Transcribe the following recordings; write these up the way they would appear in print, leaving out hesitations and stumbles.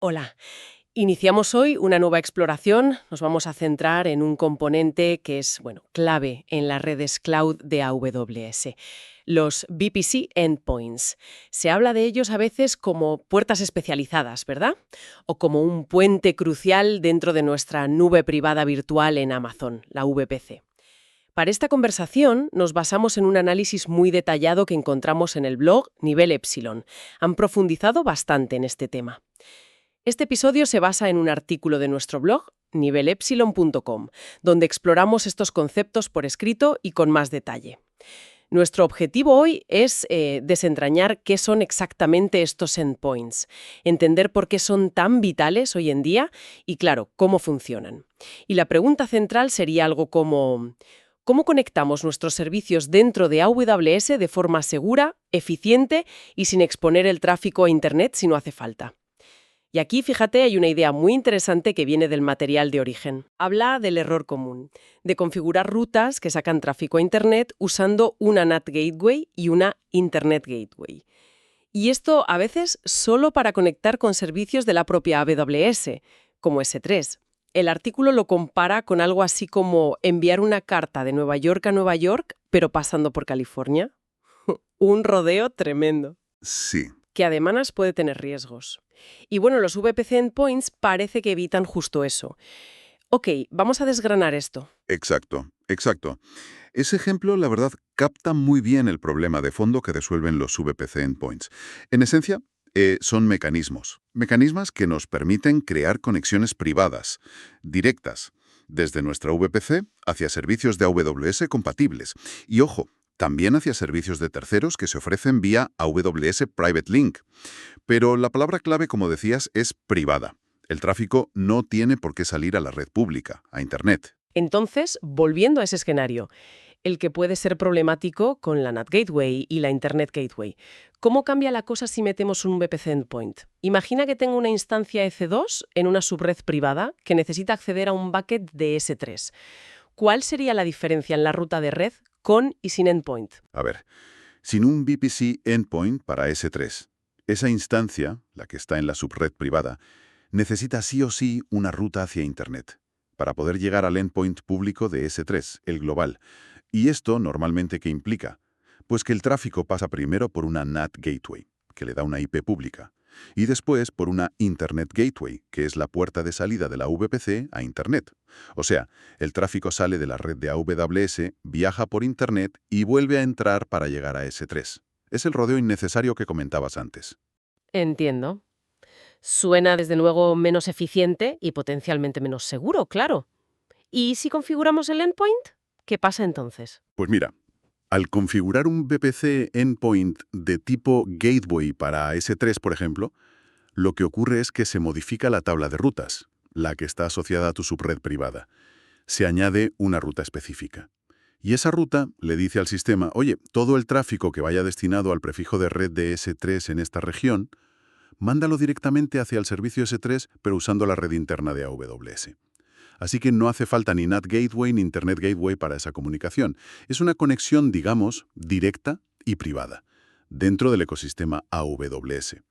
Hola. Iniciamos hoy una nueva exploración. Nos vamos a centrar en un componente que es, clave en las redes cloud de AWS, los VPC Endpoints. Se habla de ellos a veces como puertas especializadas, ¿verdad? O como un puente crucial dentro de nuestra nube privada virtual en Amazon, la VPC. Para esta conversación nos basamos en un análisis muy detallado que encontramos en el blog Nivel Epsilon. Han profundizado bastante en este tema. Este episodio se basa en un artículo de nuestro blog, nivelepsilon.com, donde exploramos estos conceptos por escrito y con más detalle. Nuestro objetivo hoy es desentrañar qué son exactamente estos endpoints, entender por qué son tan vitales hoy en día y, claro, cómo funcionan. Y la pregunta central sería algo como: ¿cómo conectamos nuestros servicios dentro de AWS de forma segura, eficiente y sin exponer el tráfico a Internet si no hace falta? Y aquí, fíjate, hay una idea muy interesante que viene del material de origen. Habla del error común, de configurar rutas que sacan tráfico a Internet usando una NAT Gateway y una Internet Gateway. Y esto a veces solo para conectar con servicios de la propia AWS, como S3. El artículo lo compara con algo así como enviar una carta de Nueva York a Nueva York, pero pasando por California. Un rodeo tremendo. Sí, Que además puede tener riesgos. Y los VPC endpoints parece que evitan justo eso. Ok, vamos a desgranar esto. exacto. Ese ejemplo, la verdad, capta muy bien el problema de fondo que resuelven los VPC endpoints. En esencia, son mecanismos que nos permiten crear conexiones privadas, directas, desde nuestra VPC hacia servicios de AWS compatibles. Y ojo, también hacia servicios de terceros que se ofrecen vía AWS Private Link. Pero la palabra clave, como decías, es privada. El tráfico no tiene por qué salir a la red pública, a Internet. Entonces, volviendo a ese escenario, el que puede ser problemático con la NAT Gateway y la Internet Gateway. ¿Cómo cambia la cosa si metemos un VPC endpoint? Imagina que tengo una instancia EC2 en una subred privada que necesita acceder a un bucket de S3. ¿Cuál sería la diferencia en la ruta de red con y sin endpoint? A ver, sin un VPC endpoint para S3, esa instancia, la que está en la subred privada, necesita sí o sí una ruta hacia Internet para poder llegar al endpoint público de S3, el global. ¿Y esto normalmente qué implica? Pues que el tráfico pasa primero por una NAT Gateway, que le da una IP pública, y después por una Internet Gateway, que es la puerta de salida de la VPC a Internet. O sea, el tráfico sale de la red de AWS, viaja por Internet y vuelve a entrar para llegar a S3. Es el rodeo innecesario que comentabas antes. Entiendo. Suena desde luego menos eficiente y potencialmente menos seguro, claro. ¿Y si configuramos el endpoint? ¿Qué pasa entonces? Pues mira, al configurar un VPC endpoint de tipo gateway para S3, por ejemplo, lo que ocurre es que se modifica la tabla de rutas, la que está asociada a tu subred privada. Se añade una ruta específica. Y esa ruta le dice al sistema: oye, todo el tráfico que vaya destinado al prefijo de red de S3 en esta región, mándalo directamente hacia el servicio S3, pero usando la red interna de AWS. Así que no hace falta ni NAT Gateway ni Internet Gateway para esa comunicación. Es una conexión, digamos, directa y privada, dentro del ecosistema AWS.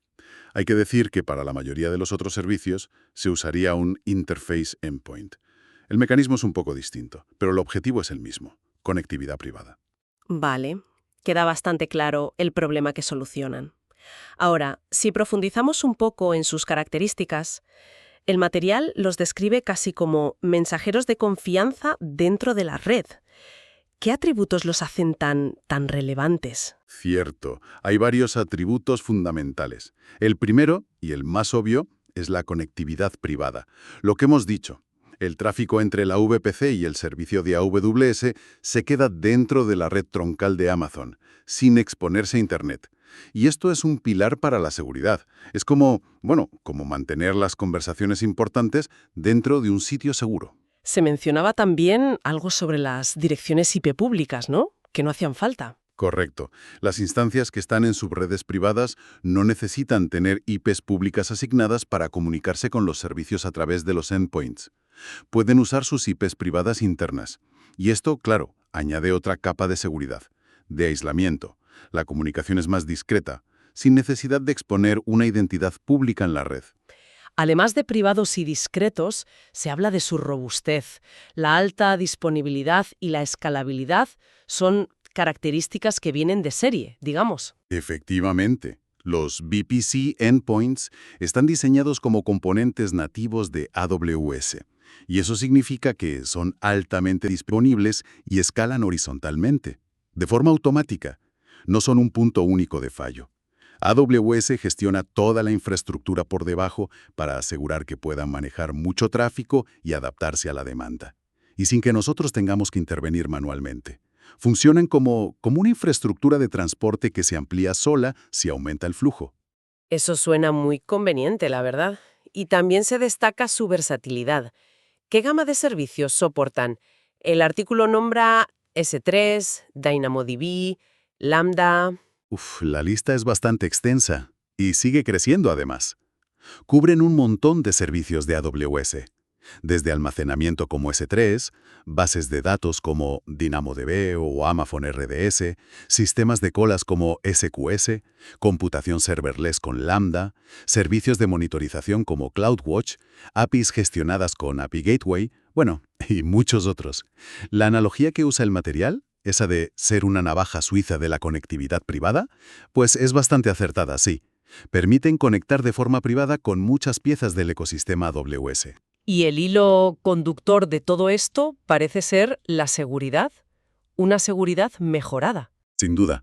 Hay que decir que para la mayoría de los otros servicios se usaría un Interface Endpoint. El mecanismo es un poco distinto, pero el objetivo es el mismo: conectividad privada. Vale, queda bastante claro el problema que solucionan. Ahora, si profundizamos un poco en sus características, el material los describe casi como mensajeros de confianza dentro de la red. ¿Qué atributos los hacen tan relevantes? Cierto, hay varios atributos fundamentales. El primero, y el más obvio, es la conectividad privada. Lo que hemos dicho, el tráfico entre la VPC y el servicio de AWS se queda dentro de la red troncal de Amazon, sin exponerse a Internet. Y esto es un pilar para la seguridad. Es como mantener las conversaciones importantes dentro de un sitio seguro. Se mencionaba también algo sobre las direcciones IP públicas, ¿no? Que no hacían falta. Correcto. Las instancias que están en subredes privadas no necesitan tener IPs públicas asignadas para comunicarse con los servicios a través de los endpoints. Pueden usar sus IPs privadas internas. Y esto, claro, añade otra capa de seguridad, de aislamiento. La comunicación es más discreta, sin necesidad de exponer una identidad pública en la red. Además de privados y discretos, se habla de su robustez. La alta disponibilidad y la escalabilidad son características que vienen de serie, digamos. Efectivamente, los VPC endpoints están diseñados como componentes nativos de AWS, y eso significa que son altamente disponibles y escalan horizontalmente, de forma automática. No son un punto único de fallo. AWS gestiona toda la infraestructura por debajo para asegurar que puedan manejar mucho tráfico y adaptarse a la demanda, y sin que nosotros tengamos que intervenir manualmente. Funcionan como una infraestructura de transporte que se amplía sola si aumenta el flujo. Eso suena muy conveniente, la verdad. Y también se destaca su versatilidad. ¿Qué gama de servicios soportan? El artículo nombra S3, DynamoDB, Lambda. La lista es bastante extensa y sigue creciendo además. Cubren un montón de servicios de AWS, desde almacenamiento como S3, bases de datos como DynamoDB o Amazon RDS, sistemas de colas como SQS, computación serverless con Lambda, servicios de monitorización como CloudWatch, APIs gestionadas con API Gateway, bueno, y muchos otros. La analogía que usa el material, esa de ser una navaja suiza de la conectividad privada, pues es bastante acertada, sí. Permiten conectar de forma privada con muchas piezas del ecosistema AWS. Y el hilo conductor de todo esto parece ser la seguridad, una seguridad mejorada. Sin duda,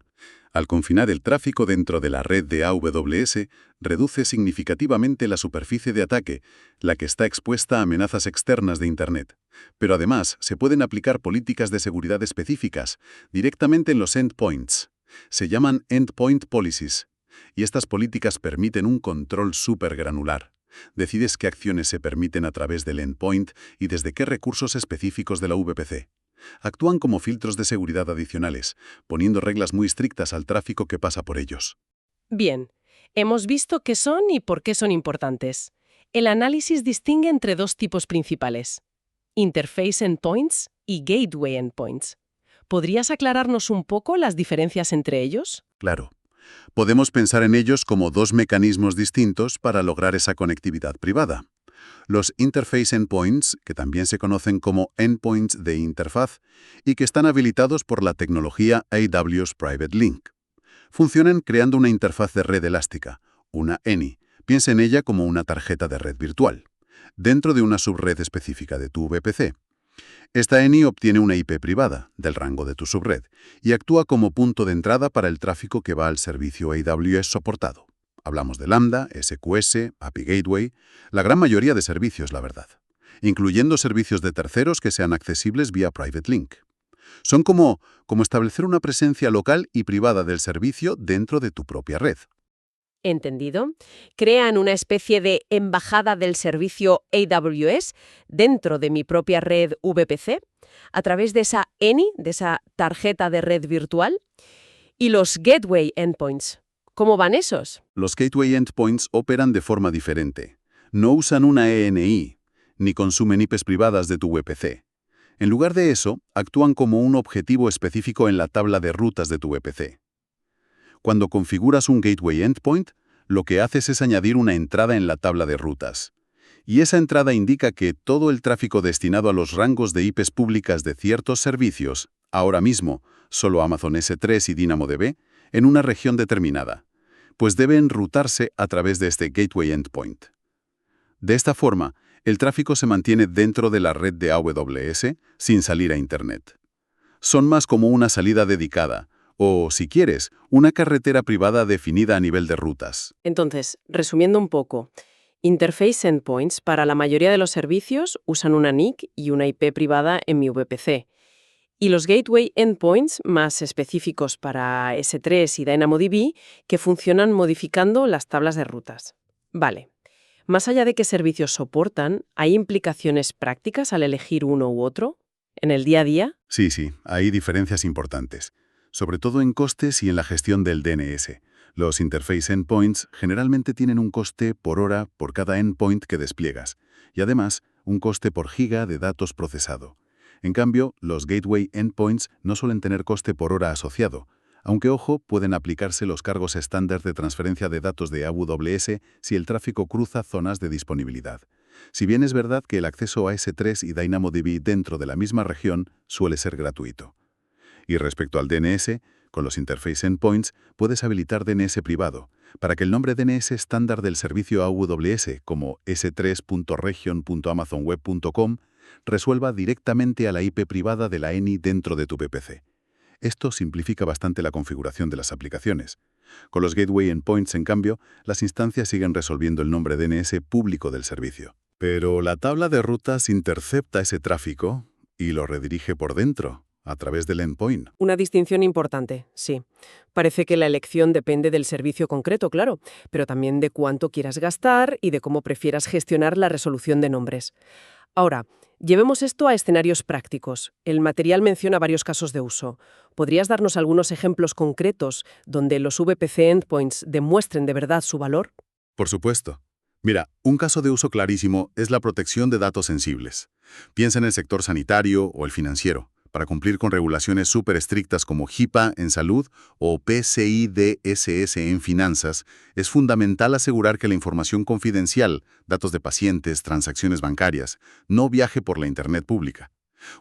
al confinar el tráfico dentro de la red de AWS, reduce significativamente la superficie de ataque, la que está expuesta a amenazas externas de Internet. Pero además, se pueden aplicar políticas de seguridad específicas directamente en los endpoints. Se llaman Endpoint Policies, y estas políticas permiten un control supergranular. Decides qué acciones se permiten a través del endpoint y desde qué recursos específicos de la VPC. Actúan como filtros de seguridad adicionales, poniendo reglas muy estrictas al tráfico que pasa por ellos. Bien, hemos visto qué son y por qué son importantes. El análisis distingue entre dos tipos principales: Interface Endpoints y Gateway Endpoints. ¿Podrías aclararnos un poco las diferencias entre ellos? Claro. Podemos pensar en ellos como dos mecanismos distintos para lograr esa conectividad privada. Los Interface Endpoints, que también se conocen como endpoints de interfaz, y que están habilitados por la tecnología AWS Private Link. Funcionan creando una interfaz de red elástica, una ENI. Piensa en ella como una tarjeta de red virtual, dentro de una subred específica de tu VPC. Esta ENI obtiene una IP privada, del rango de tu subred, y actúa como punto de entrada para el tráfico que va al servicio AWS soportado. Hablamos de Lambda, SQS, API Gateway, la gran mayoría de servicios, la verdad, incluyendo servicios de terceros que sean accesibles vía Private Link. Son como establecer una presencia local y privada del servicio dentro de tu propia red. Entendido. Crean una especie de embajada del servicio AWS dentro de mi propia red VPC a través de esa ENI, de esa tarjeta de red virtual. Y los Gateway Endpoints, ¿cómo van esos? Los Gateway Endpoints operan de forma diferente. No usan una ENI, ni consumen IPs privadas de tu VPC. En lugar de eso, actúan como un objetivo específico en la tabla de rutas de tu VPC. Cuando configuras un Gateway Endpoint, lo que haces es añadir una entrada en la tabla de rutas. Y esa entrada indica que todo el tráfico destinado a los rangos de IPs públicas de ciertos servicios, ahora mismo, solo Amazon S3 y DynamoDB, en una región determinada, pues debe enrutarse a través de este Gateway Endpoint. De esta forma, el tráfico se mantiene dentro de la red de AWS sin salir a Internet. Son más como una salida dedicada, o, si quieres, una carretera privada definida a nivel de rutas. Entonces, resumiendo un poco, Interface Endpoints para la mayoría de los servicios usan una NIC y una IP privada en mi VPC. Y los Gateway Endpoints, más específicos para S3 y DynamoDB, que funcionan modificando las tablas de rutas. Vale. Más allá de qué servicios soportan, ¿hay implicaciones prácticas al elegir uno u otro? ¿En el día a día? Sí, hay diferencias importantes, sobre todo en costes y en la gestión del DNS. Los Interface Endpoints generalmente tienen un coste por hora por cada endpoint que despliegas, y además un coste por giga de datos procesado. En cambio, los Gateway Endpoints no suelen tener coste por hora asociado, Aunque, ojo, pueden aplicarse los cargos estándar de transferencia de datos de AWS si el tráfico cruza zonas de disponibilidad. Si bien es verdad que el acceso a S3 y DynamoDB dentro de la misma región suele ser gratuito. Y respecto al DNS, con los Interface Endpoints puedes habilitar DNS privado, para que el nombre DNS estándar del servicio AWS, como s3.region.amazonweb.com, resuelva directamente a la IP privada de la ENI dentro de tu VPC. Esto simplifica bastante la configuración de las aplicaciones. Con los Gateway Endpoints, en cambio, las instancias siguen resolviendo el nombre DNS público del servicio. Pero la tabla de rutas intercepta ese tráfico y lo redirige por dentro, a través del endpoint. Una distinción importante, sí. Parece que la elección depende del servicio concreto, claro, pero también de cuánto quieras gastar y de cómo prefieras gestionar la resolución de nombres. Ahora, llevemos esto a escenarios prácticos. El material menciona varios casos de uso. ¿Podrías darnos algunos ejemplos concretos donde los VPC endpoints demuestren de verdad su valor? Por supuesto. Mira, un caso de uso clarísimo es la protección de datos sensibles. Piensa en el sector sanitario o el financiero, para cumplir con regulaciones súper estrictas como HIPAA en salud o PCI DSS en finanzas. Es fundamental asegurar que la información confidencial, datos de pacientes, transacciones bancarias, no viaje por la Internet pública.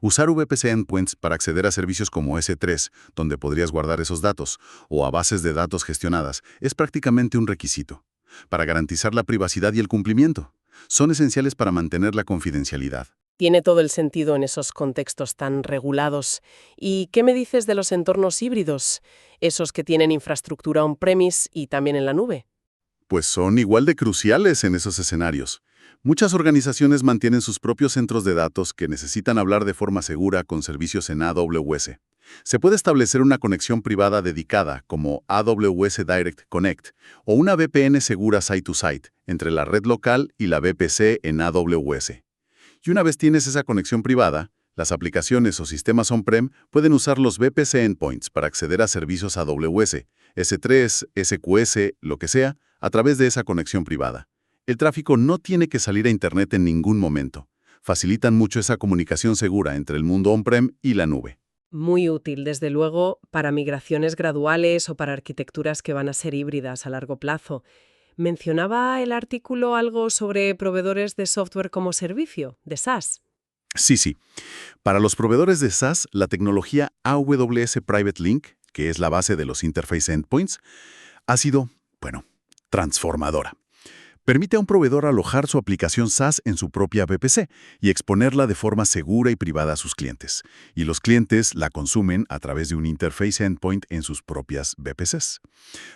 Usar VPC endpoints para acceder a servicios como S3, donde podrías guardar esos datos, o a bases de datos gestionadas, es prácticamente un requisito para garantizar la privacidad y el cumplimiento. Son esenciales para mantener la confidencialidad. Tiene todo el sentido en esos contextos tan regulados. ¿Y qué me dices de los entornos híbridos? Esos que tienen infraestructura on-premise y también en la nube. Pues son igual de cruciales en esos escenarios. Muchas organizaciones mantienen sus propios centros de datos que necesitan hablar de forma segura con servicios en AWS. Se puede establecer una conexión privada dedicada, como AWS Direct Connect, o una VPN segura site-to-site, entre la red local y la VPC en AWS. Y una vez tienes esa conexión privada, las aplicaciones o sistemas on-prem pueden usar los VPC endpoints para acceder a servicios AWS, S3, SQS, lo que sea, a través de esa conexión privada. El tráfico no tiene que salir a Internet en ningún momento. Facilitan mucho esa comunicación segura entre el mundo on-prem y la nube. Muy útil, desde luego, para migraciones graduales o para arquitecturas que van a ser híbridas a largo plazo. ¿Mencionaba el artículo algo sobre proveedores de software como servicio, de SaaS? Sí. Para los proveedores de SaaS, la tecnología AWS Private Link, que es la base de los Interface Endpoints, ha sido, transformadora. Permite a un proveedor alojar su aplicación SaaS en su propia VPC y exponerla de forma segura y privada a sus clientes. Y los clientes la consumen a través de un Interface Endpoint en sus propias VPCs.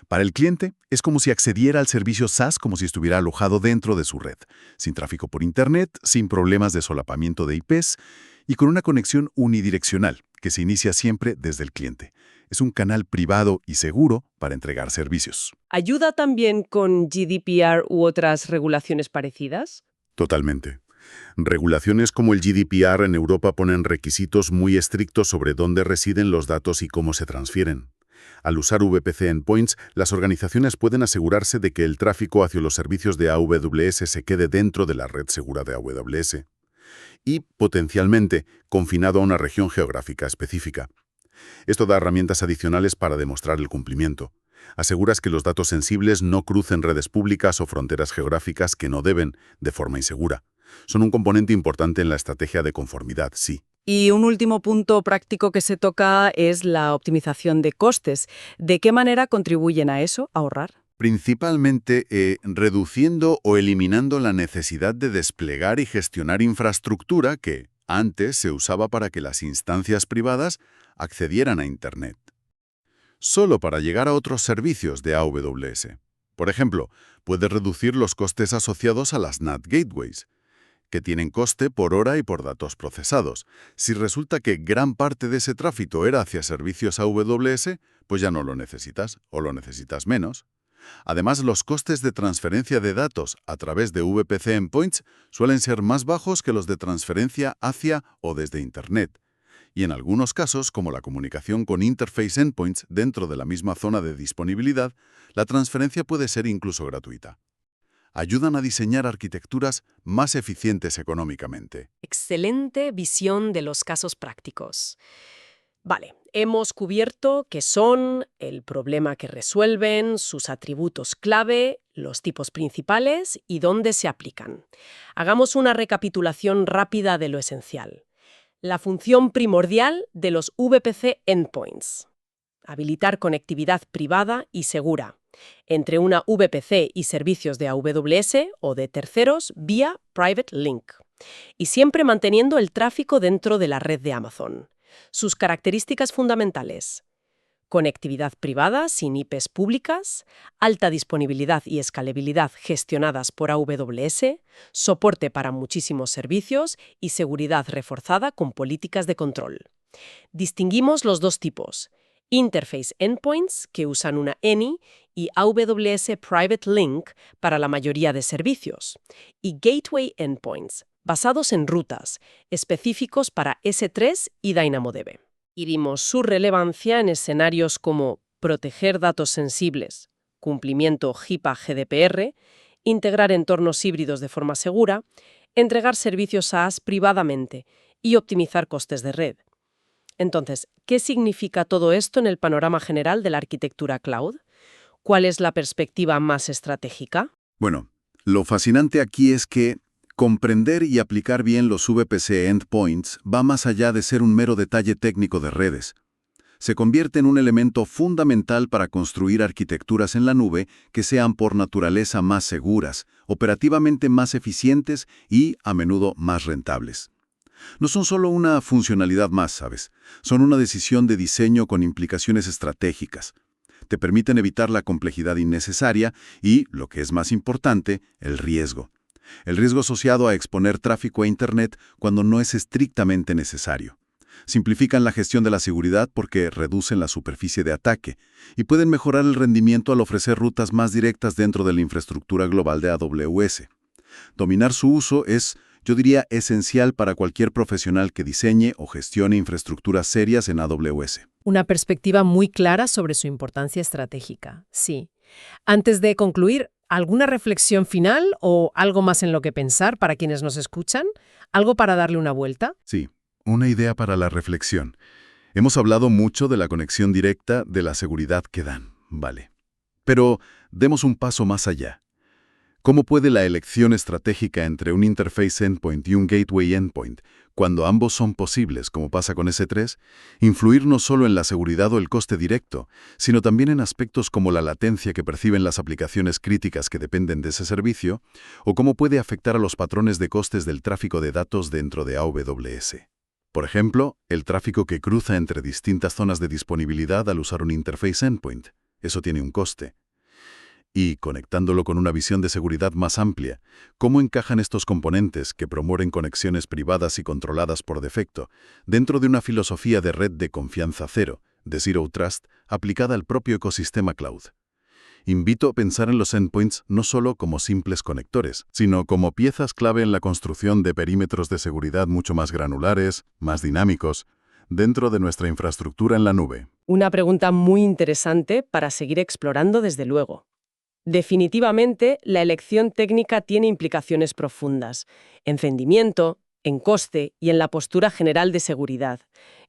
Para el cliente, es como si accediera al servicio SaaS como si estuviera alojado dentro de su red, sin tráfico por Internet, sin problemas de solapamiento de IPs y con una conexión unidireccional que se inicia siempre desde el cliente. Es un canal privado y seguro para entregar servicios. ¿Ayuda también con GDPR u otras regulaciones parecidas? Totalmente. Regulaciones como el GDPR en Europa ponen requisitos muy estrictos sobre dónde residen los datos y cómo se transfieren. Al usar VPC endpoints, las organizaciones pueden asegurarse de que el tráfico hacia los servicios de AWS se quede dentro de la red segura de AWS y, potencialmente, confinado a una región geográfica específica. Esto da herramientas adicionales para demostrar el cumplimiento. Aseguras que los datos sensibles no crucen redes públicas o fronteras geográficas que no deben, de forma insegura. Son un componente importante en la estrategia de conformidad, sí. Y un último punto práctico que se toca es la optimización de costes. ¿De qué manera contribuyen a eso, a ahorrar? Principalmente reduciendo o eliminando la necesidad de desplegar y gestionar infraestructura que antes se usaba para que las instancias privadas accedieran a Internet. Solo para llegar a otros servicios de AWS. Por ejemplo, puedes reducir los costes asociados a las NAT Gateways, que tienen coste por hora y por datos procesados. Si resulta que gran parte de ese tráfico era hacia servicios AWS, pues ya no lo necesitas o lo necesitas menos. Además, los costes de transferencia de datos a través de VPC endpoints suelen ser más bajos que los de transferencia hacia o desde Internet. Y en algunos casos, como la comunicación con Interface Endpoints dentro de la misma zona de disponibilidad, la transferencia puede ser incluso gratuita. Ayudan a diseñar arquitecturas más eficientes económicamente. Excelente visión de los casos prácticos. Vale, hemos cubierto qué son, el problema que resuelven, sus atributos clave, los tipos principales y dónde se aplican. Hagamos una recapitulación rápida de lo esencial. La función primordial de los VPC endpoints. Habilitar conectividad privada y segura entre una VPC y servicios de AWS o de terceros vía Private Link. Y siempre manteniendo el tráfico dentro de la red de Amazon. Sus características fundamentales: conectividad privada sin IPs públicas, alta disponibilidad y escalabilidad gestionadas por AWS, soporte para muchísimos servicios y seguridad reforzada con políticas de control. Distinguimos los dos tipos: Interface Endpoints, que usan una ENI, y AWS Private Link para la mayoría de servicios, y Gateway Endpoints, basados en rutas, específicos para S3 y DynamoDB. Y vimos su relevancia en escenarios como proteger datos sensibles, cumplimiento HIPAA-GDPR, integrar entornos híbridos de forma segura, entregar servicios SaaS privadamente y optimizar costes de red. Entonces, ¿qué significa todo esto en el panorama general de la arquitectura cloud? ¿Cuál es la perspectiva más estratégica? Bueno, lo fascinante aquí es que comprender y aplicar bien los VPC endpoints va más allá de ser un mero detalle técnico de redes. Se convierte en un elemento fundamental para construir arquitecturas en la nube que sean por naturaleza más seguras, operativamente más eficientes y, a menudo, más rentables. No son solo una funcionalidad más, ¿sabes? Son una decisión de diseño con implicaciones estratégicas. Te permiten evitar la complejidad innecesaria y, lo que es más importante, el riesgo. El riesgo asociado a exponer tráfico a Internet cuando no es estrictamente necesario. Simplifican la gestión de la seguridad porque reducen la superficie de ataque y pueden mejorar el rendimiento al ofrecer rutas más directas dentro de la infraestructura global de AWS. Dominar su uso es, yo diría, esencial para cualquier profesional que diseñe o gestione infraestructuras serias en AWS. Una perspectiva muy clara sobre su importancia estratégica, sí. Antes de concluir, ¿alguna reflexión final o algo más en lo que pensar para quienes nos escuchan? ¿Algo para darle una vuelta? Sí, una idea para la reflexión. Hemos hablado mucho de la conexión directa, de la seguridad que dan, vale. Pero demos un paso más allá. ¿Cómo puede la elección estratégica entre un Interface Endpoint y un Gateway Endpoint, cuando ambos son posibles, como pasa con S3, influir no solo en la seguridad o el coste directo, sino también en aspectos como la latencia que perciben las aplicaciones críticas que dependen de ese servicio, o cómo puede afectar a los patrones de costes del tráfico de datos dentro de AWS? Por ejemplo, el tráfico que cruza entre distintas zonas de disponibilidad al usar un Interface Endpoint. Eso tiene un coste. Y, conectándolo con una visión de seguridad más amplia, ¿cómo encajan estos componentes que promueven conexiones privadas y controladas por defecto dentro de una filosofía de red de confianza cero, de Zero Trust, aplicada al propio ecosistema cloud? Invito a pensar en los endpoints no solo como simples conectores, sino como piezas clave en la construcción de perímetros de seguridad mucho más granulares, más dinámicos, dentro de nuestra infraestructura en la nube. Una pregunta muy interesante para seguir explorando desde luego. Definitivamente, la elección técnica tiene implicaciones profundas, en rendimiento, en coste y en la postura general de seguridad.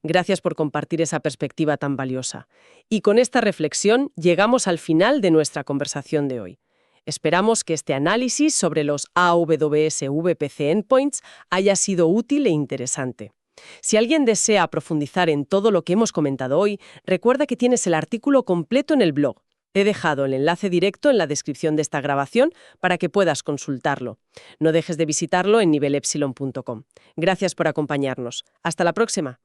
Gracias por compartir esa perspectiva tan valiosa. Y con esta reflexión llegamos al final de nuestra conversación de hoy. Esperamos que este análisis sobre los AWS VPC Endpoints haya sido útil e interesante. Si alguien desea profundizar en todo lo que hemos comentado hoy, recuerda que tienes el artículo completo en el blog. He dejado el enlace directo en la descripción de esta grabación para que puedas consultarlo. No dejes de visitarlo en nivelepsilon.com. Gracias por acompañarnos. Hasta la próxima.